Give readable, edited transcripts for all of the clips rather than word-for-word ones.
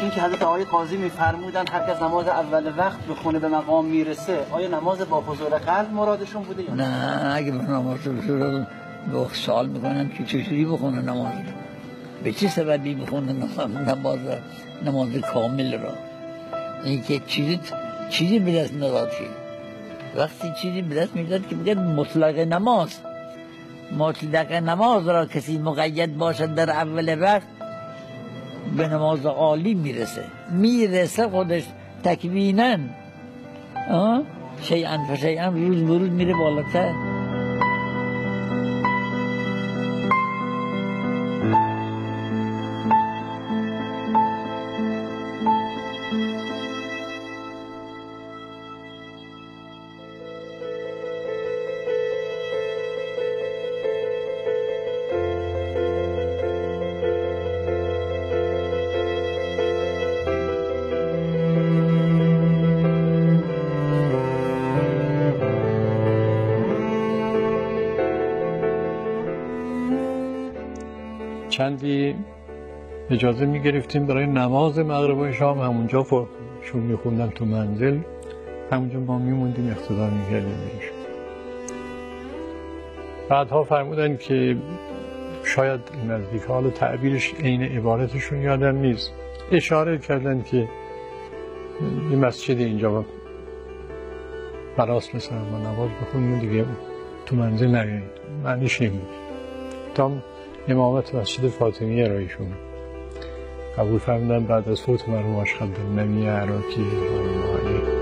این که حضرت آقای قاضی میفرمودن هر کس نماز اول وقت بخونه به مقام میرسه، آیا نماز با حضور قلب مرادشون بوده یا نه؟ اگه به نماز حضور به سوال میکنن که چجوری بخونه نماز، به چه سببی بخونه نماز کامل را، این که چیزی به دست نداد. وقتی چیزی به دست میداد که بگه مطلق نماز را کسی مقید باشد در اول وقت به نماز عالی میرسه خودش تکویناً، شیئا فشیئا، روز به روز میره بالاتر. چندی اجازه می گرفتیم برای نماز مغرب و شام همونجا شون می خوندن تو منزل، همونجا ما می موندیم اقتدا می کردیم بهشون. بعدها فرمودن که شاید نزدیک حال تعبیرش عین عبارتشون یادم نیست، اشاره کردن که این مسجد اینجا براست مثلا ما نماز بخونیم دیگه تو منزل نگیرید، معنیش این بود. تا امامت مسجد فاطمیه را ایشون قبول فرمودن بعد از فوت مرحوم آشخند نمی عراقی رحمه.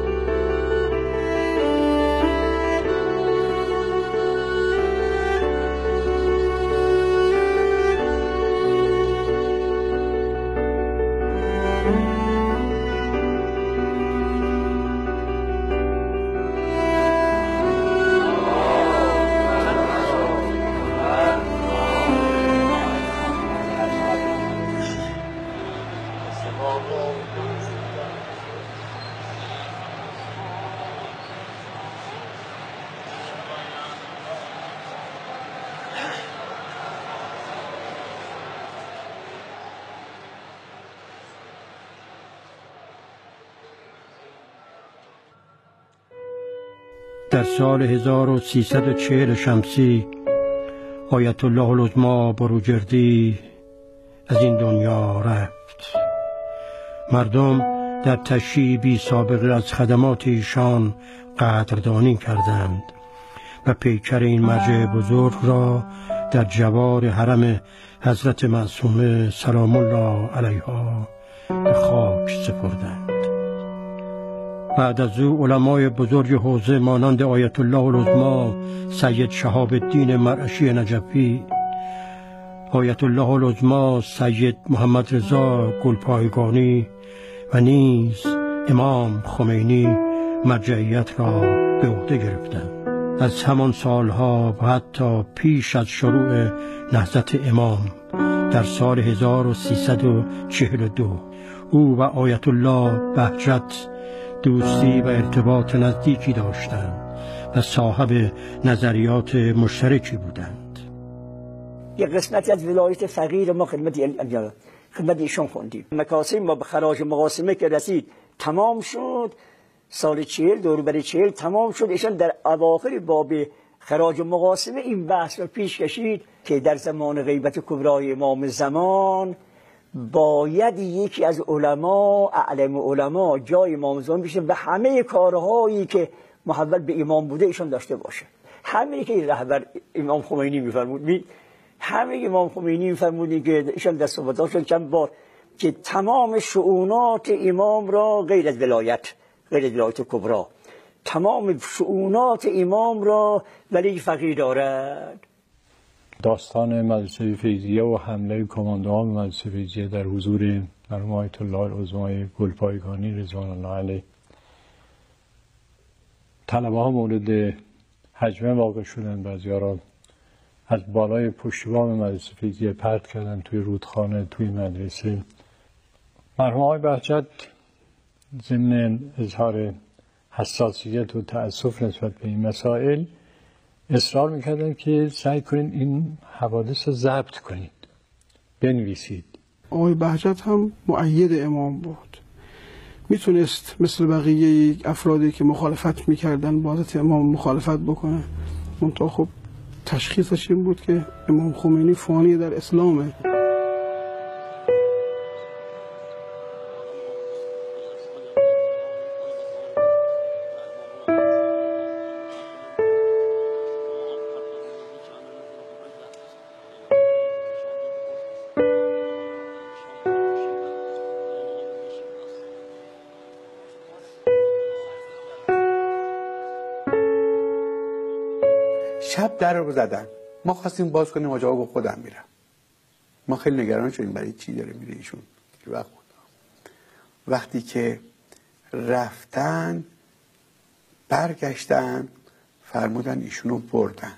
در سال 1340 شمسی آیت الله العظمی بروجردی از این دنیا رفت. مردم در تشییع بی سابقه از خدمات ایشان قدردانی کردند و پیکر این مرجع بزرگ را در جوار حرم حضرت معصومه سلام الله علیها به خاک سپردند. بعد از او علمای بزرگ حوزه مانند آیت الله العظمی سید شهاب الدین مرعشی نجفی، آیت الله العظمی سید محمد رضا گلپایگانی و نیز امام خمینی مرجعیت را به عهده گرفتند. از همان سالها و حتی پیش از شروع نهضت امام در سال 1342 او و آیت الله بهجت دوستی و ارتباط نزدیکی داشتند و صاحب نظریات مشترکی بودند. یک قسمتی از ولایت فقیر ما خدمت ایشون خوندیم. مکاسب ما به خراج مقاسمه که رسید تمام شد، سال 40 دوروبر 40 تمام شد. ایشان در اواخر باب خراج مقاسمه این بحث رو پیش کشید که در زمان غیبت کبرای امام زمان باید یکی از علما، اعلم علما، جای امام زمان بشه و همه کارهایی که محول به امام بوده ایشان داشته باشه. همه که رهبر امام خمینی میفرمود، همه امام خمینی میفرمودی که ایشان در صحبتاشون چند بار که تمام شؤونات امام را غیر از ولایت کبری، تمام شؤونات امام را ولی فقیه دارد. داستان مدرسه فیضیه و حمله کماندوان مدرسه فیضیه در حضور مرحوم آیت الله العظمی گلپایگانی رضوان الله علیه، طلبه ها مورد هجمه واقع شدن، بعضی‌ها را از بالای پشت بام مدرسه فیضیه پرت کردن توی رودخانه توی مدرسه. مرحوم آقای بهجت ضمن اظهار حساسیت و تأسف نسبت به این مسائل اصرار میکردن که سعی کنید این حوادث رو ضبط کنید، بنویسید. آقای بهجت هم مؤید امام بود، میتونست مثل بقیه افرادی که مخالفت میکردن با حضرت امام مخالفت بکنه، منتها خب تشخیصش این بود که امام خمینی فانی در اسلامه. شب در رو زدن، ما خواستیم باز کنیم، آجا گفت خودم میرم. ما خیلی نگران شدیم برای چی داره میره ایشون. وقتی که رفتن برگشتن فرمودن ایشونو بردن.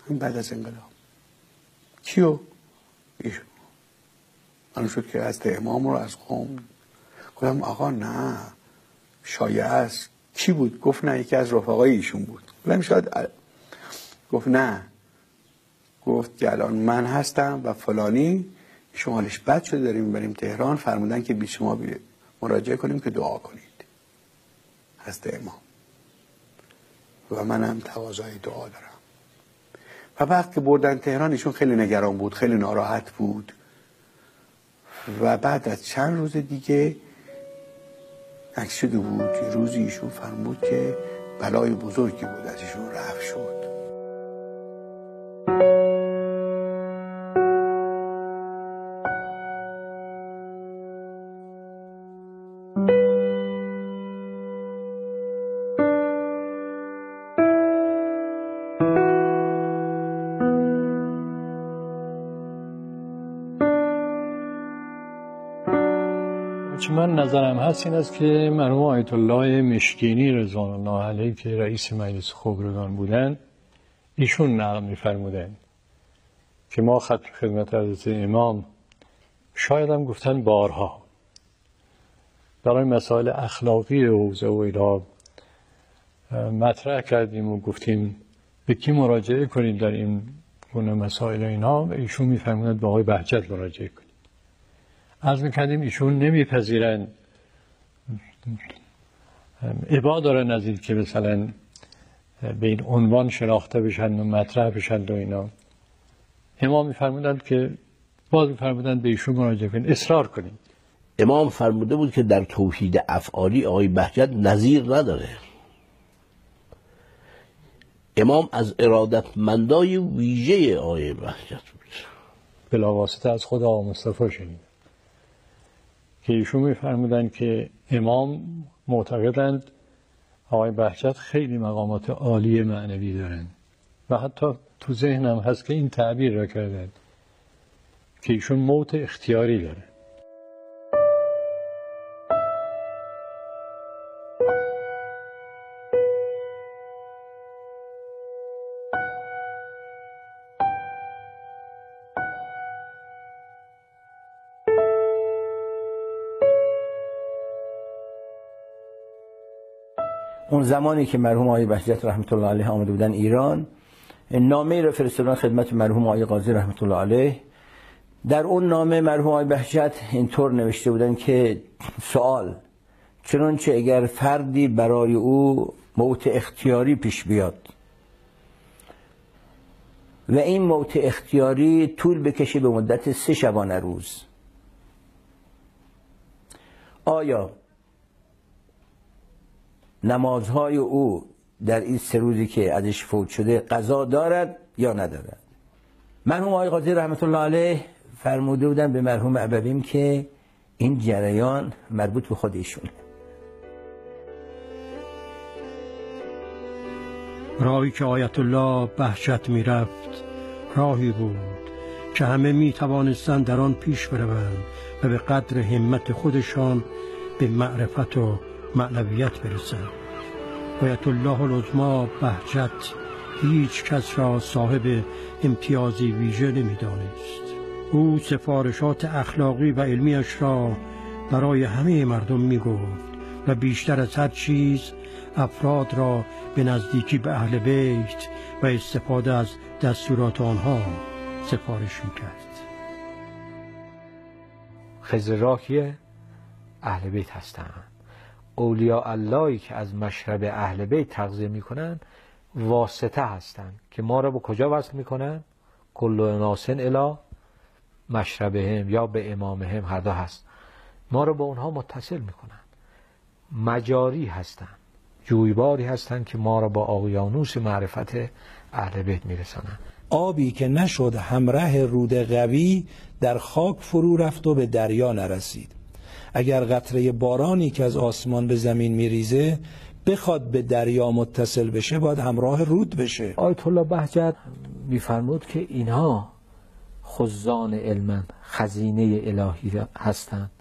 بعد از انقلاب کیو؟ ایشون. معلوم شد که از امام رو از قوم. گفتم آقا نه شایعه است. کی بود؟ گفت نه یکی از رفقای ایشون بود. گفتم شاید. گفت نه، گفت که الان من هستم و فلانی ایشون حالش بد شده داریم میبریم تهران، فرمودن که بی شما مراجعه کنیم که دعا کنید هست امام و منم تقاضای دعا دارم. و وقت که بردن تهران ایشون خیلی نگران بود، خیلی ناراحت بود و بعد از چند روز دیگه عکس شده بود. یه روزی ایشون فرمود که بلای بزرگی بود از ایشون رفع شد. من نظرم هست این است که مرحوم آیت الله مشکینی رضوان الله علیه که رئیس مجلس خبرگان بودند ایشون نقل می‌فرمودند که ما خدمت حضرت امام شاید هم گفتن بارها برای مسائل اخلاقی حوزه و اینا مطرح کردیم و گفتیم به کی مراجعه کنیم در این گونه مسائل اینا و ایشون می‌فرمودند به آقای بهجت مراجعه کنیم. عرض می‌کردیم ایشون نمیپذیرند، ابا دارن از این که مثلا به این عنوان شناخته بشن و مطرح بشن و اینا. امام می‌فرمودند که باز می‌فرمودند به ایشون مراجعه کنید، اصرار کنید. امام فرموده بود که در توحید افعالی آقای بهجت نظیر نداره. امام از ارادتمندای ویژه آقای بهجت بود. بلاواسطه از خود آقا مصطفی شنید که ایشون می‌فرمودند که امام معتقدند آقای بهجت خیلی مقامات عالی معنوی دارند و حتی تو ذهنم هست که این تعبیر را کردند که ایشون موت اختیاری داره. اون زمانی که مرحوم آقای بهجت رحمت الله علیه آمده بودن ایران، نامه را فرستادن خدمت مرحوم آقای قاضی رحمت الله علیه. در اون نامه مرحوم آقای بهجت اینطور نوشته بودن که سوال، چنانچه اگر فردی برای او موت اختیاری پیش بیاد و این موت اختیاری طول بکشه به مدت 3 شبانه روز، آیا نمازهای او در این 3 روزی که ازش فوت شده قضا دارد یا ندارد؟ مرحوم آقای قاضی رحمت الله علیه فرموده بودن به مرحوم ابویم که این جریان مربوط به خود ایشونه. راهی که آیت الله بهجت می رفت راهی بود که همه می توانستند در آن پیش بروند و به قدر همت خودشان به معرفت و معنویت برسند. آیت الله العظمی بهجت هیچ کس را صاحب امتیازی ویژه نمی دانست. او سفارشات اخلاقی و علمیش را برای همه مردم می گفت و بیشتر از هر چیز افراد را به نزدیکی به اهل بیت و استفاده از دستورات آنها سفارش می کرد. خضر راه کیه؟ اهل بیت هستن. اولیاء اللهی که از مشرب اهل بیت تغذیه میکنن واسطه هستن که ما را به کجا وصل میکنن؟ کل ناسن الی مشربهم یا به امامهم، هر دو هست، ما را به اونها متصل میکنن. مجاری هستن، جویباری هستن که ما را با اقیانوس معرفت اهل بیت میرسانن. آبی که نشد همراه رود قوی در خاک فرو رفت و به دریا نرسید. اگر قطره بارانی که از آسمان به زمین میریزه بخواد به دریا متصل بشه باید همراه رود بشه. آیت الله بهجت میفرمود که اینها خزان علمن، خزینه الهی هستند.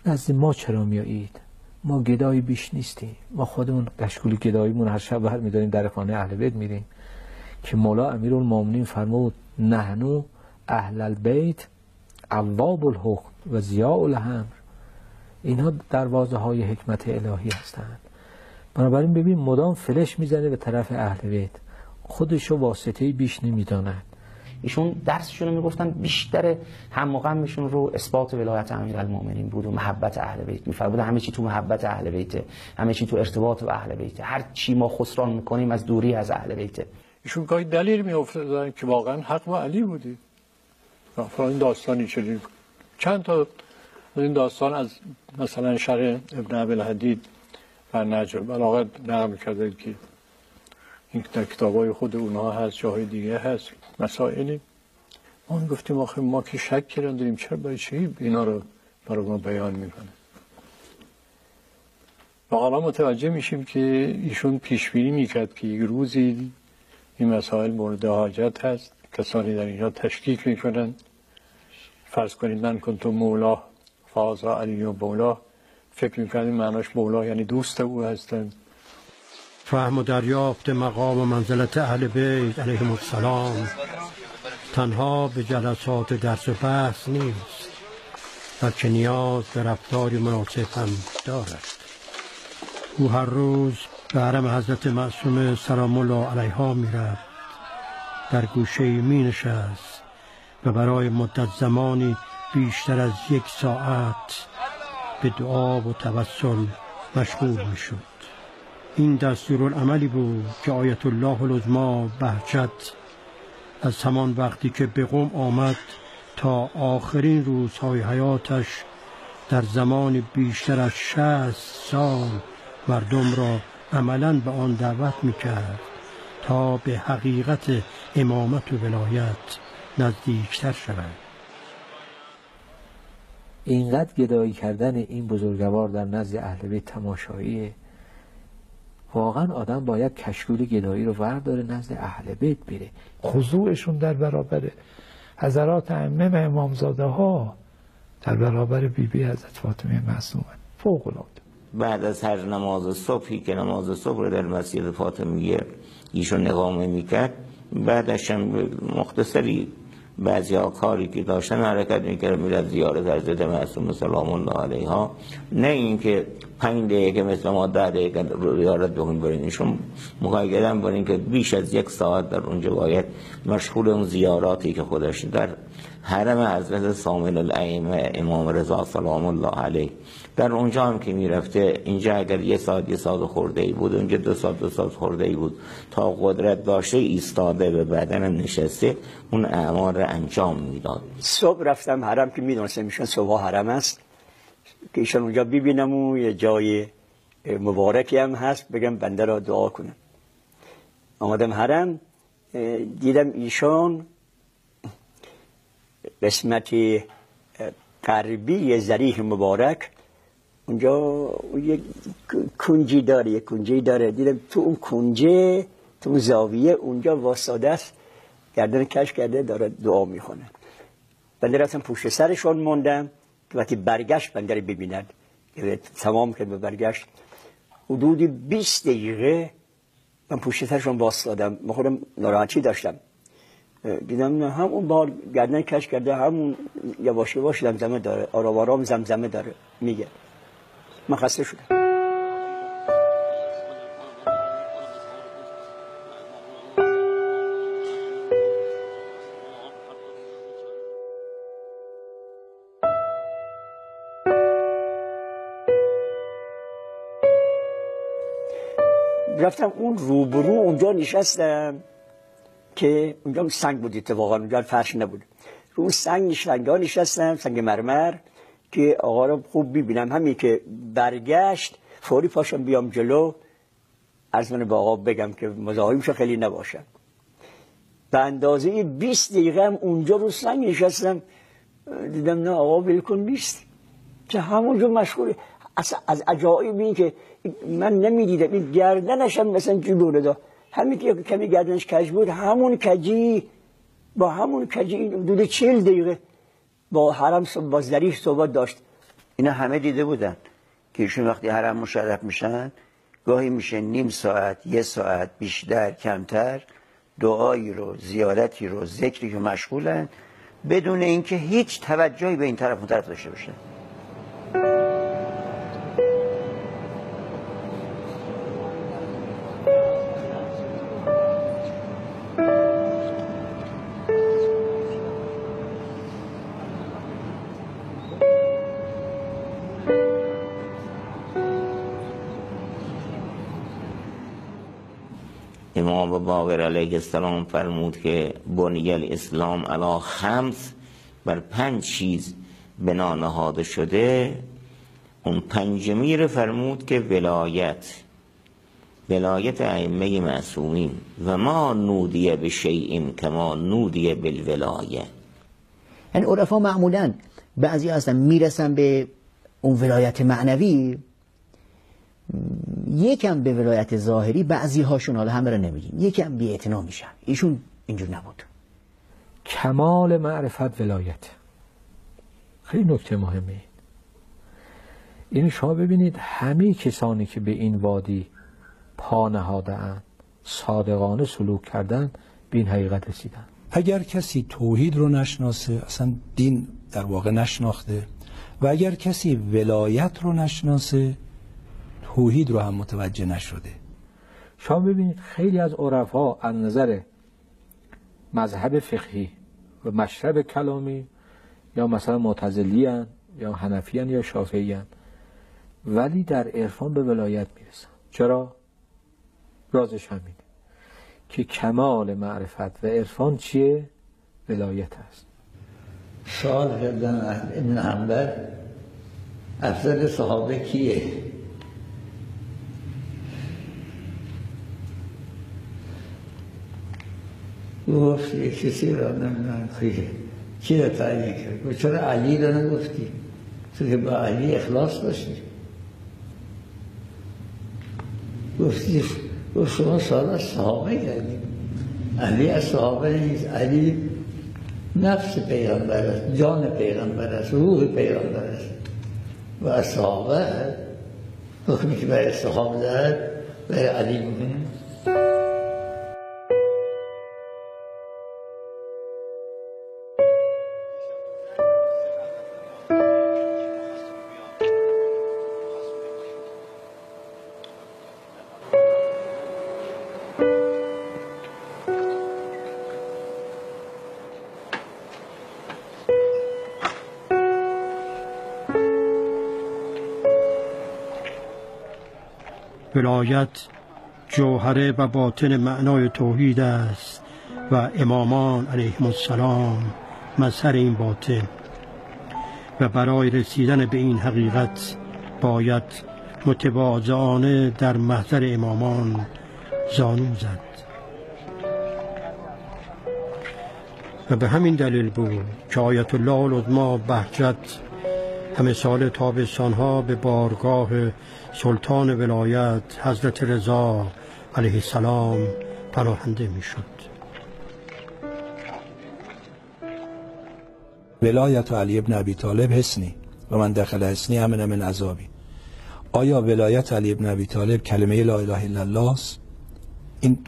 نزد ما چرا میایید؟ ما گدایی بیش نیستیم. ما خودمون کشکول گداییمون هر شب برمی‌داریم در خانه اهل بیت میریم که مولا امیرالمومنین فرمود نحنو اهل البیت ابواب الحکم و ضیاء الامر. اینها دروازه های حکمت الهی هستند. بنابراین ببین مدام فلش میزنه به طرف اهل بیت، خودشو واسطه‌ای بیش نمیداند. ایشون درسشون رو میگفتن، بیشتر هم و غمشون رو اثبات ولایت امیرالمومنین بود و محبت اهل بیت. میفرمود همه چی تو محبت اهل بیته، همه چی تو ارتباط با اهل بیته، هر چی ما خسران میکنیم از دوری از اهل بیته. ایشون گاهی دلیل میافتادن که واقعا حق با علی بودی. مثلا این داستانی شدید چند تا این داستان از مثلا شرح ابن ابی‌الحدید و نهج البلاغه نقل کرده که این در کتابای خود اونها هست، جاهای دیگه هست مسائلی. ما گفتیم آخه ما که شک کردن داریم، چرا برای چی اینا رو برای ما بیان میکنه؟ و حالا متوجه میشیم که ایشون پیش بینی میکرد که یک روزی این مسائل مورد حاجت هست، کسانی در اینجا تشکیک میکنن. فرض کنید من کنتم مولا فازا علی و مولا، فکر میکنید معناش مولا یعنی دوست او هستن. فهم و دریافت مقام و منزلت اهل بیت علیهم السلام تنها به جلسات درس و بحث نیست، بلکه نیاز به رفتاری مناسب هم دارد. او هر روز به حرم حضرت معصومه سلام الله علیها می رفت، در گوشه می نشست و برای مدت زمانی بیشتر از 1 ساعت به دعا و توسل مشغول می شد. این دستورالعملی بود که آیت الله العظمی بهجت از همان وقتی که به قم آمد تا آخرین روزهای حیاتش در زمان بیشتر از 60 سال مردم را عملاً به آن دعوت می‌کرد تا به حقیقت امامت و ولایت نزدیکتر شوند. اینقدر گدایی کردن این بزرگوار در نزد اهل بیت تماشاییه. واقعا آدم باید کشکول گدایی رو ورداره نزد اهل بیت بره. خضوعشون در برابر حضرات ائمه و امامزاده ها در برابر بیبی حضرت فاطمه معصومه فوق العاده. بعد از هر نماز صبحی که نماز صبح رو در مسجد فاطمیه ایشون اقامه میکرد، بعدش هم مختصری بعضی ها کاری که داشتن حرکت میکرد میرد زیارت حضرت معصومه سلام الله علیها. نه اینکه 5 دقیقه مثل ما 10 دقیقه زیارت بکنیم برین، ایشون مقایدن برین که بیش از 1 ساعت در اونجا باید مشغول اون زیاراتی که خودش در حرم حضرت سامل الائمه امام رضا سلام الله علیه در اونجا هم که میرفته، اینجا اگر 1 ساعت 1 ساعت خورده ای بود، اونجا 2 ساعت 2 ساعت خورده ای بود، تا قدرت داشته ایستاده به بدن نشسته اون اعمال را انجام میداد. صبح رفتم حرم که میدونستم ایشون صبح حرم است که ایشون اونجا ببینم و یه جای مبارکی هم هست بگم بنده را دعا کنم. آمدم حرم، دیدم ایشان قسمت غربی ذریح مبارک اونجا یک کنجی داره، دیدم تو اون کنجه، تو اون زاویه اونجا واسطه است، گردن کش کرده داره دعا میخونه. بنده رفتم پشت سرشون موندم که وقتی برگشت بنده رو ببیند، تمام که به برگشت حدود 20 دقیقه من پشت سرشون واسطادم. من خودم ناراحتی داشتم، دیدم نه همون بار گردن کش کرده، همون یواش یواش زمزمه داره، آرام آرام زمزمه داره میگه. من خسته شدم. رفتم اون روبرو اونجا نشستم که اونجا سنگ بود، اتفاقا اونجا فرش نبود. رو سنگا نشستم، سنگ مرمر، که آقا رو خوب ببینم. همین که برگشت فوری پاشم بیام جلو، عرض من به آقا بگم که مزاحمش خیلی نباشم. به اندازه 20 دقیقه هم اونجا رو سنگ نشستم، دیدم نه آقا بالکل نیست، که همونجا مشغوله. اصلا از عجایب این که من نمیدیدم این گردنش هم مثلا جلوله دا، همین که کمی گردنش کج بود، همون کجی با همون کجی این حدود 40 دقیقه با حرم با ظریف صحبت داشت. اینا همه دیده بودن که ایشون وقتی حرم مشرف میشن گاهی میشه نیم ساعت، 1 ساعت، بیشتر کمتر، دعایی رو، زیارتی رو، ذکری که مشغولن بدون اینکه هیچ توجهی به این طرف اون طرف داشته باشن. امام باقر علیه السلام فرمود که بنی الاسلام علی 5، بر 5 چیز بنا نهاده شده. اون پنجمی رو فرمود که ولایت ائمه معصومین، و ما نودیه به شیء کما نودیه بالولایه. یعنی عرفا معمولا بعضی هستن میرسن به اون ولایت معنوی، یکم به ولایت ظاهری، بعضی هاشون، حالا همه رو نمیگیم، یکم بی اعتنا میشن. ایشون اینجور نبود. کمال معرفت ولایت خیلی نکته مهمه. این شما ببینید همه کسانی که به این وادی پا نهاده‌اند، صادقانه سلوک کردن، به این حقیقت رسیدن. اگر کسی توحید رو نشناسه، اصلا دین در واقع نشناخته، و اگر کسی ولایت رو نشناسه، توحید رو هم متوجه نشده. شما ببینید خیلی از عرفا از نظر مذهب فقهی و مشرب کلامی یا مثلا معتزلی هن، یا حنفی هن، یا شافعی هن، ولی در عرفان به ولایت میرسن. چرا؟ رازش همینه که کمال معرفت و عرفان چیه؟ ولایت هست. سوال کردن ابن حنبل افضل صحابه کیه؟ گفت یک کسی را نمیدونم خیلی کی را تعیین کرد؟ گفت چرا علی را نگفتی؟ تو که با علی اخلاص داشتی. گفت شما سوال از صحابه کردیم، علی از صحابه نیست، علی نفس پیغمبر است، جان پیغمبر است، روح پیغمبر است، و از صحابه حکمی که برای صحابه دارد برای علی میکنه. ولایت جوهره و باطن معنای توحید است و امامان علیهم السلام مظهر این باطن، و برای رسیدن به این حقیقت باید متواضعانه در محضر امامان زانو زد. و به همین دلیل بود که آیت الله العظما بهجت همه سال تابستانها به بارگاه سلطان ولایت حضرت رضا علیه السلام پناهنده میشد. ولایت علی ابن ابی طالب حسنی و من دخل حسنی امن من عذابی. آیا ولایت علی ابن ابی طالب کلمه لا اله الا الله است؟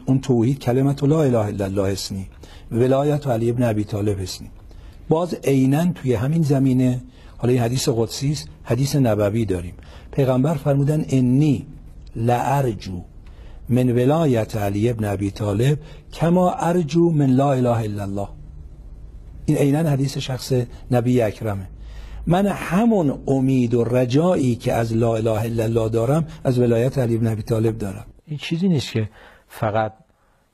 اون توحید کلمت لا اله الا الله حسنی، ولایت علی ابن ابی طالب حسنی. باز عیناً توی همین زمینه، حالا این حدیث قدسی است، حدیث نبوی داریم. پیغمبر فرمودن انی لارجو من ولایت علی ابن ابی طالب کما ارجو من لا اله الا الله. این عیناً حدیث شخص نبی اکرمه. من همون امید و رجایی که از لا اله الا الله دارم از ولایت علی ابن ابی طالب دارم. این چیزی نیست که فقط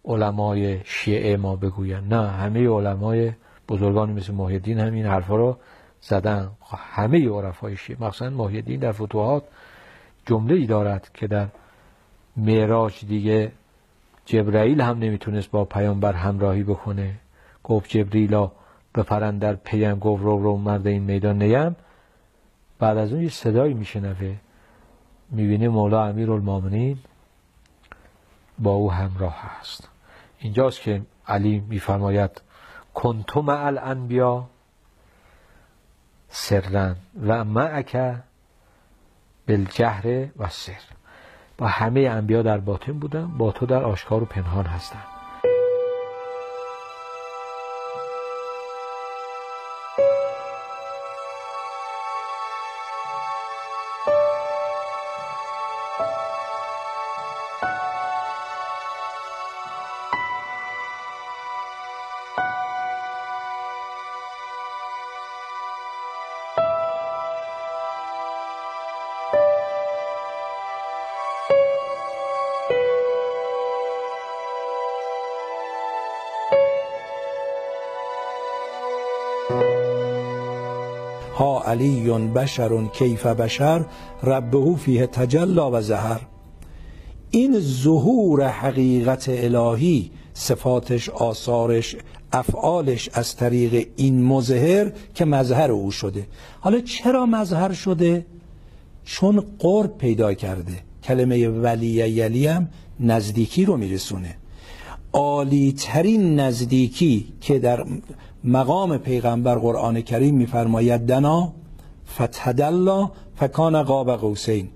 علمای شیعه ما بگوین، نه، همه علمای بزرگانی مثل محی الدین همین حرفا رو زدن. همه عرفای شیعه، مثلا محی الدین در فتوحات جمله ای دارد که در معراج دیگه جبرائیل هم نمیتونست با پیامبر همراهی بکنه، گفت جبریلا بپرن در پیم، گفت رو مرد این میدان نیم. بعد از اون یه صدایی میشنوه، میبینه مولا امیرالمومنین با او همراه هست. اینجاست که علی میفرماید کنت مع الانبیا سرا و معک بالجهر و سر. با همه انبیا در باطن بودن، با تو در آشکار و پنهان هستن. ها علی بشر کیف بشر ربه فیه تجلا و ظهر. این ظهور حقیقت الهی، صفاتش، آثارش، افعالش از طریق این مظهر که مظهر او شده. حالا چرا مظهر شده؟ چون قرب پیدا کرده. کلمه ولی یلی هم نزدیکی رو میرسونه. عالی ترین نزدیکی که در مقام پیغمبر قرآن کریم میفرماید دنا فتدلا فکان قاب قوسین.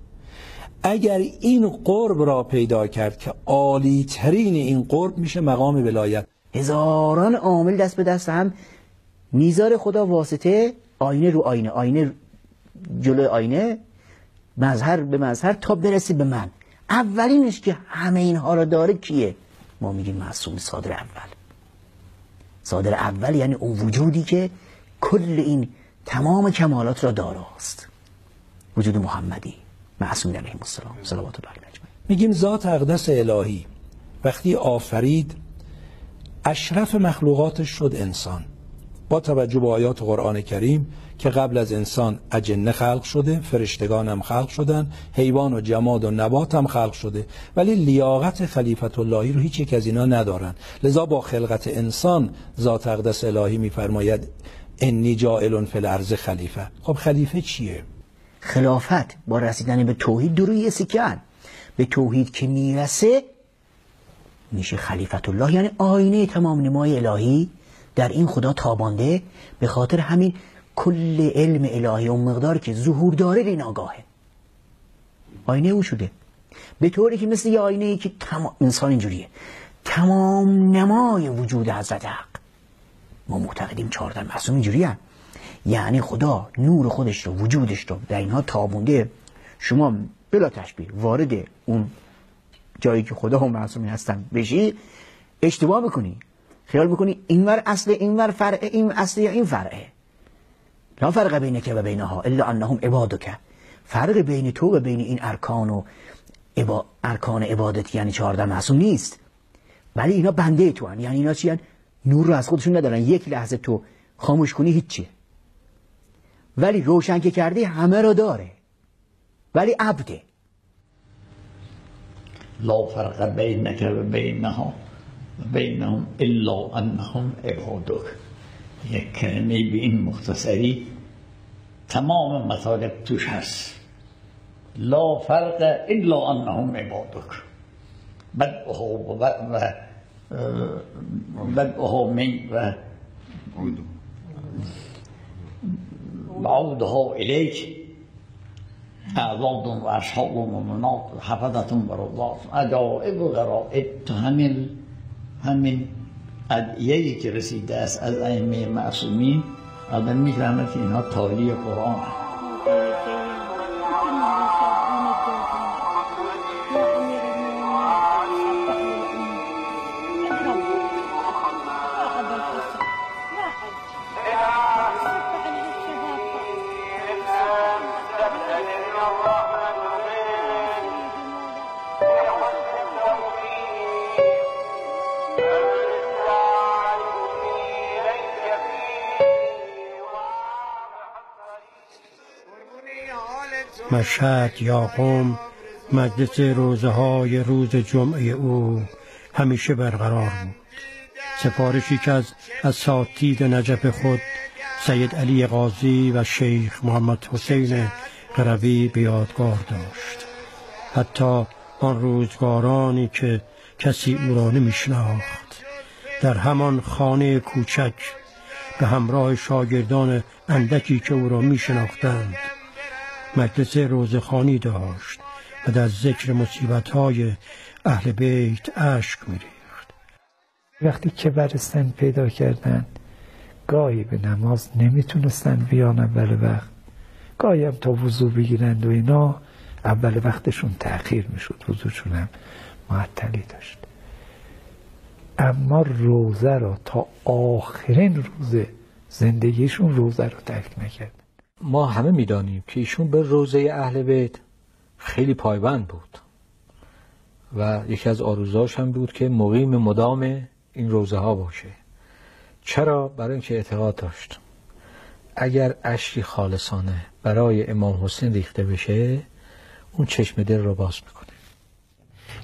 اگر این قرب را پیدا کرد که عالی ترین این قرب میشه مقام ولایت. هزاران عامل دست به دست هم، میذاره خدا واسطه، آینه رو آینه، آینه جلوی آینه، مظهر به مظهر تا برسی به من. اولینش که همه اینها را داره کیه؟ ما میگیم معصوم صادر اول. صادر اول یعنی اون وجودی که کل این تمام کمالات را داراست، وجود محمدی معصوم علیه السلام صلوات الله علیه اجمعین. میگیم ذات اقدس الهی وقتی آفرید اشرف مخلوقاتش شد انسان، با توجه به آیات قرآن کریم که قبل از انسان اجنه خلق شده، فرشتگان هم خلق شدن، حیوان و جماد و نبات هم خلق شده، ولی لیاقت خلیفت اللهی رو هیچ یک از اینا ندارن. لذا با خلقت انسان ذات اقدس الهی میفرماید انی جاعل فی الارض خلیفه. خب خلیفه چیه؟ خلافت با رسیدن به توحید دروی سکن، به توحید که میرسه میشه خلیفت الله، یعنی آینه تمام نمای الهی در این خدا تابانده. به خاطر همین کل علم الهی و مقدار که ظهور داره این آگاهه، آینه او شده. به طوری که مثل یه آینه ای که انسان اینجوریه، تمام نمای وجود حضرت حق. ما معتقدیم 14 معصوم اینجوریه، یعنی خدا نور خودش رو، وجودش رو در اینها تابونده. شما بلا تشبیه وارد اون جایی که خدا و معصومی هستن بشی، اشتباه میکنی، خیال میکنی اینور اصل اینور فرعه، این اصل یا این فرعه. لا فرق بینک و بینها الا انهم عبادک. فرق بین تو و بین این ارکان و ارکان عبادت یعنی 14 معصوم نیست، ولی اینا بنده تو هن. یعنی اینا چی هن؟ نور رو از خودشون ندارن. یک لحظه تو خاموش کنی هیچیه، ولی روشن که کردی همه رو داره، ولی عبده. لا فرق بینک و بینها و بینهم الا انهم عبادک. یک کلمه به این مختصری تمام مطالب توش هست. لا فرق الا انهم عبادک. بدءها من و بعودها الیک اعضاد و اصحاب و مؤمنات حفظة و روضات عجائب و غرائب. تو همین ادعیه‌ای که رسیده است از ائمه معصومین آدم میفهمه که اینها تالی قرآن هست. مشهد یا قم مجلس روزه های روز جمعه او همیشه برقرار بود. سفارشی که از اساتید نجف خود سید علی قاضی و شیخ محمد حسین قروی به یادگار داشت. حتی آن روزگارانی که کسی او را نمی‌شناخت در همان خانه کوچک به همراه شاگردان اندکی که او را می‌شناختند مجلس روزخوانی داشت و در ذکر مصیبت‌های اهل بیت اشک می‌ریخت. وقتی که برستن پیدا کردن گاهی به نماز نمیتونستن بیان اول وقت، گاهی هم تا وضو بگیرند و اینا اول وقتشون تأخیر میشد، وضوشون هم معطلی داشت. اما روزه را تا آخرین روز زندگیشون روزه را ترک نکرد. ما همه میدانیم که ایشون به روزه اهل بیت خیلی پایبند بود و یکی از آرزوهاش هم بود که مقیم مدام این روزه ها باشه. چرا؟ برای اینکه اعتقاد داشت اگر اشکی خالصانه برای امام حسین ریخته بشه اون چشم دل رو باز میکنه.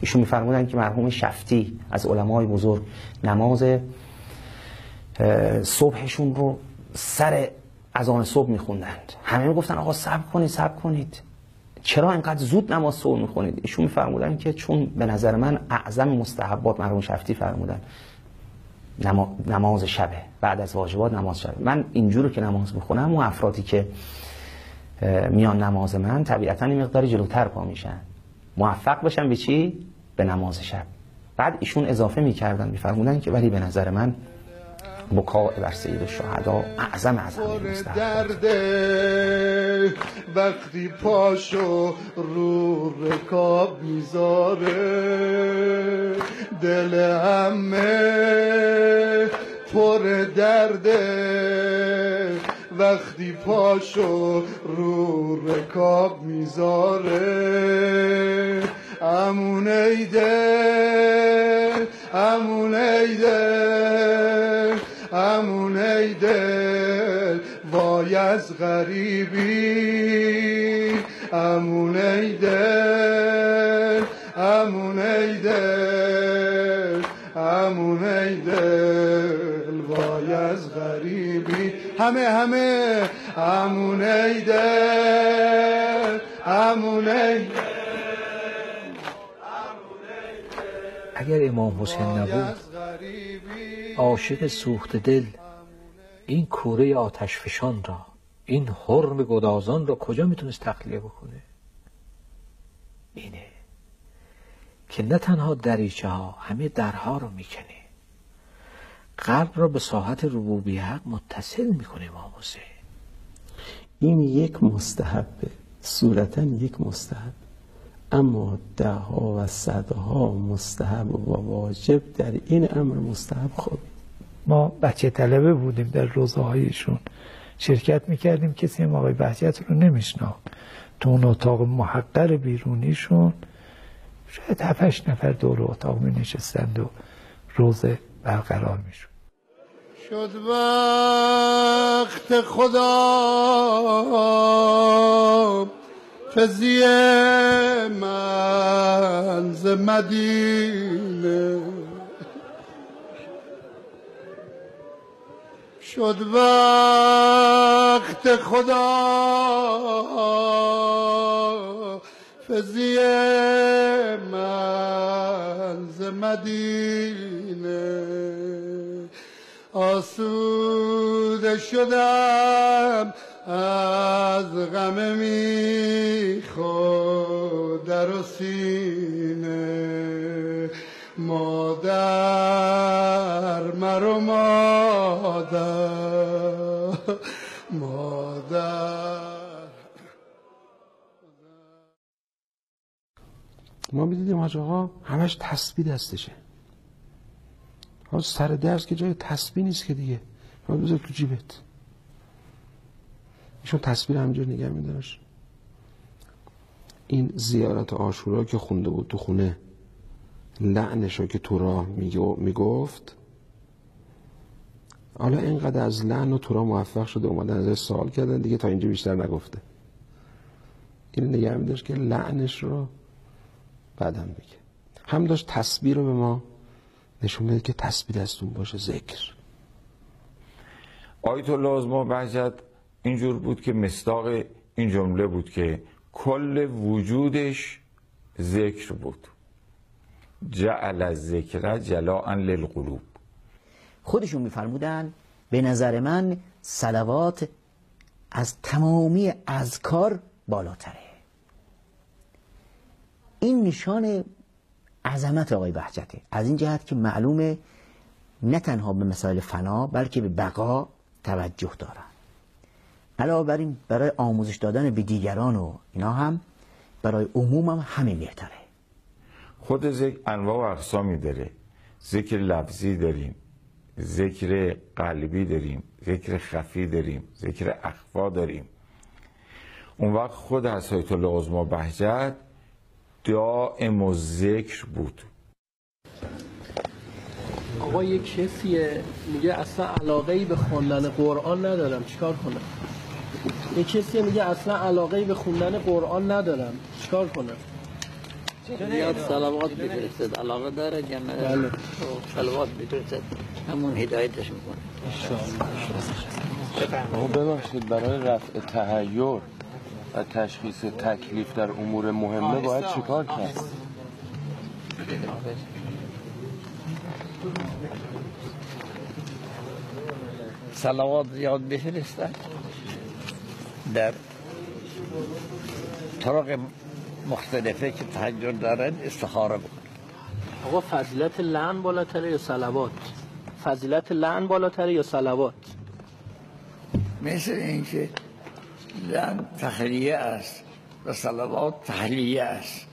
ایشون میفرمودن که مرحوم شفتی از علمای بزرگ نماز صبحشون رو سر اذان صبح میخوندند. همه میگفتن آقا صبر کنید چرا اینقدر زود نماز صبح میخونید؟ ایشون میفرمودن که چون به نظر من اعظم مستحبات، مرحوم شفتی فرمودن نماز شبه، بعد از واجبات نماز شبه. من اینجور که نماز میخونم و افرادی که میان نماز من طبیعتا این مقداری جلوتر پا میشن، موفق بشن به چی؟ به نماز شب. بعد ایشون اضافه میکردن میفرمودن که ولی به نظر من بکا بر سید الشهدا اعظم مستحبات. وقتی پاشو رو رکاب میذاره دل همه پر درده، وقتی پاشو رو رکاب میذاره امون ایده امون ایده امون ایده وای از غریبی امون ایده امون ایده امون ایده وای از غریبی همه امون ایده امون ایده. اگر امام حسین نبود عاشق سوخت دل این کوره آتش فشان را، این حرم گدازان را کجا میتونست تخلیه بکنه؟ اینه که نه تنها دریچه ها همه درها رو میکنه، قلب را به ساحت ربوبیت حق متصل میکنه. امام حسین این یک مستحبه، صورتا یک مستحب، اما دهها و صدها مستحب و واجب در این امر مستحب خوبی. ما بچه طلبه بودیم، در روزه هایشون شرکت میکردیم، کسی هم آقای بهجت رو نمیشناخت. تو اون اتاق محقر بیرونیشون شاید 7-8 نفر دور اتاق می نشستند و روزه برقرار میشد. شد وقت خدا فزی من ز مدینه، شد وقت خدا فزی من ز مدینه، آسوده شدم از غم میخود در و سینه، مادر مرو مادر. ما میدیدیم حاج آقا همش تسبیح دستشه، سر درس که جای تسبیح نیست که دیگه، بذار تو جیبت. ایشون تسبیح همینجور نگه می‌داشت. این زیارت عاشورا که خونده بود تو خونه، لعنشو که تو راه میگفت، حالا اینقدر از لعن و تو راه موفق شده اومدن ازش سوال کردن دیگه، تا اینجا بیشتر نگفته. این نگه می‌داشت که لعنش رو بعدم بگه. هم داشت تسبیح رو به ما نشون میده که تسبیح دستون باشه، ذکر. آیت الله عظما بهجت اینجور بود که مصداق این جمله بود که کل وجودش ذکر بود. جعل الذکر جلاء للقلوب. خودشون میفرمودن به نظر من صلوات از تمامی اذکار بالاتره. این نشان عظمت آقای بهجته، از این جهت که معلومه نه تنها به مسائل فنا بلکه به بقا توجه دارن. علاوه بر این برای آموزش دادن به دیگران و اینا هم برای عموم هم همین بهتره. خود ذکر انواع و اقسامی داره. ذکر لفظی داریم، ذکر قلبی داریم، ذکر خفی داریم، ذکر اخفا داریم. اون وقت خود آیت الله عظما بهجت دائم الذکر بود. آقا یک کسیه میگه اصلا علاقه‌ای به خوندن قرآن ندارم، چیکار کنم؟ یک کسیه میگه اصلا علاقه‌ای به خوندن قرآن ندارم، چیکار کنم؟ یاد صلوات بفرستد، علاقه داره جمعه. بله. صلوات بفرستد، همون هدایتش میکنه. ببخشید، برای رفع تحیر و تشخیص تکلیف در امور مهمه باید چیکار کرد؟ صلوات زیاد بفرستد، در طرق مختلفه که تحیر دارن استخاره بکن. آقا فضیلت لعن بالاتره یا صلوات؟ فضیلت لعن بالاتره یا صلوات؟ مثل اینکه لعن تخلیه است و صلوات تحلیه است.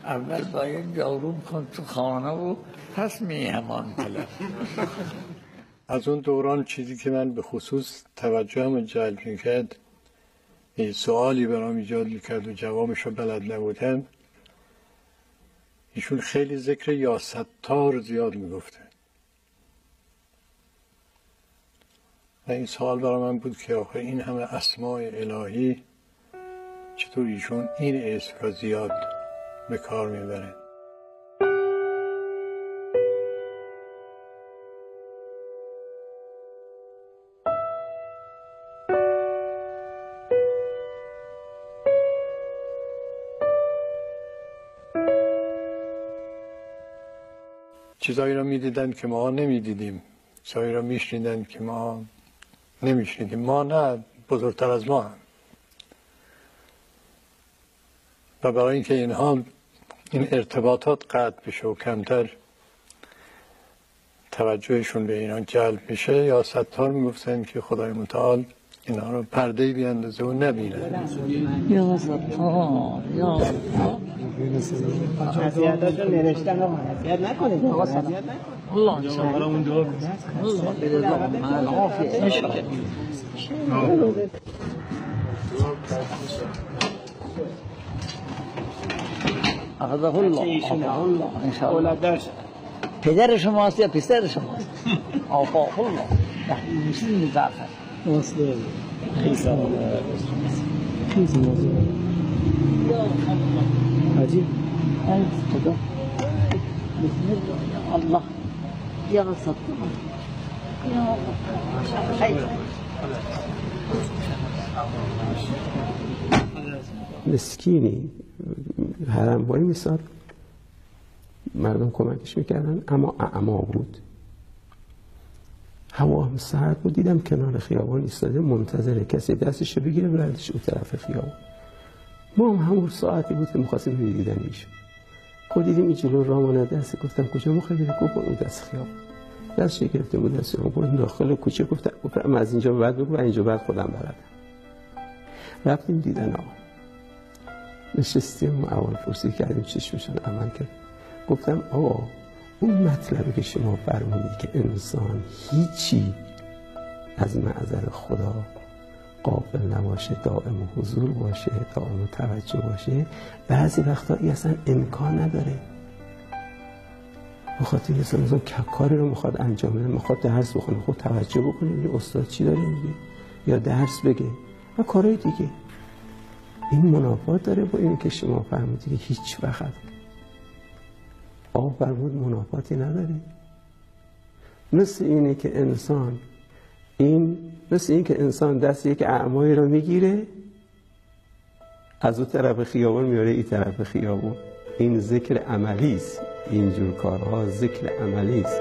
اول باید جاروم کن تو خانه و پس همان طلب. از اون دوران چیزی که من به خصوص توجهم جلب میکرد، سوالی برام ایجاد میکرد و جوابش رو بلد نبودم، ایشون خیلی ذکر یا ستار زیاد میگفته و این سوال برای من بود که آخه این همه اسماء الهی چطور ایشون این اسم را زیاد به کار میبره. چیزایی را میدیدن که ما نمیدیدیم، چیزایی را میشنیدن که ما نمیشنیدیم. ما نه، بزرگتر از ما هم. و برای اینکه اینها این ارتباطات قطع بشه و کمتر توجهشون به اینا جلب میشه، یا ستار میگفتن که خدای متعال اینا رو پرده‌ای بیاندازه و نبینه. یا ستار، یا ستار. نصیحتاشون نوشتن آقا نصیحت نکنید. آقا نصیحت نکنید. الله انشاءالله اون دعا کن. الله برضا مع العافیه انشاءالله. اخذه الله، اخذه الله انشاءالله. پدر شماست یا پسر شماست؟ آفاق الله. مسلم زعفر. اصلا. عجيب ألف كده بسم الله يا الله يا ستار يا مسکینی حرمواری مثال مردم کمکش میکردن، اما اعما بود، هوا هم سرد بود. دیدم کنار خیابان ایستاده منتظر کسی دستش بگیره بردش اون طرف خیابان. ما هم همون ساعتی بود که می‌خواستیم دیدن ایشون. خود دیدیم این جلو راه دست، گفتم کجا می‌خوای بری؟ گفت اون دست خیابان. دستش گرفته بود دست اون بود داخل کوچه. گفتم از اینجا به بعد بگو و اینجا بعد خودم بردم. رفتیم دیدن آقا. نشستیم اول پرسی کردیم چشمشون عمل کرد. گفتم آقا اون مطلبی که شما فرمودید که انسان هیچی از معذر خدا قابل نباشه، دائم حضور باشه، دائم توجه باشه، بعضی وقتا این اصلا امکان نداره. بخاطر مثلا کاری رو میخواد انجام بده، میخواد درس بخونه، خود توجه بکنه، یه استاد چی داره میگه یا درس بگه و کارهای دیگه. این منافات داره با اینی که شما فرمودید که هیچ وقت آقا فرمود منافاتی نداره. مثل اینی که انسان دست یک اعمایی رو میگیره از اون طرف خیابون میاره این طرف خیابون. این ذکر عملی است. اینجور کارها ذکر عملی است.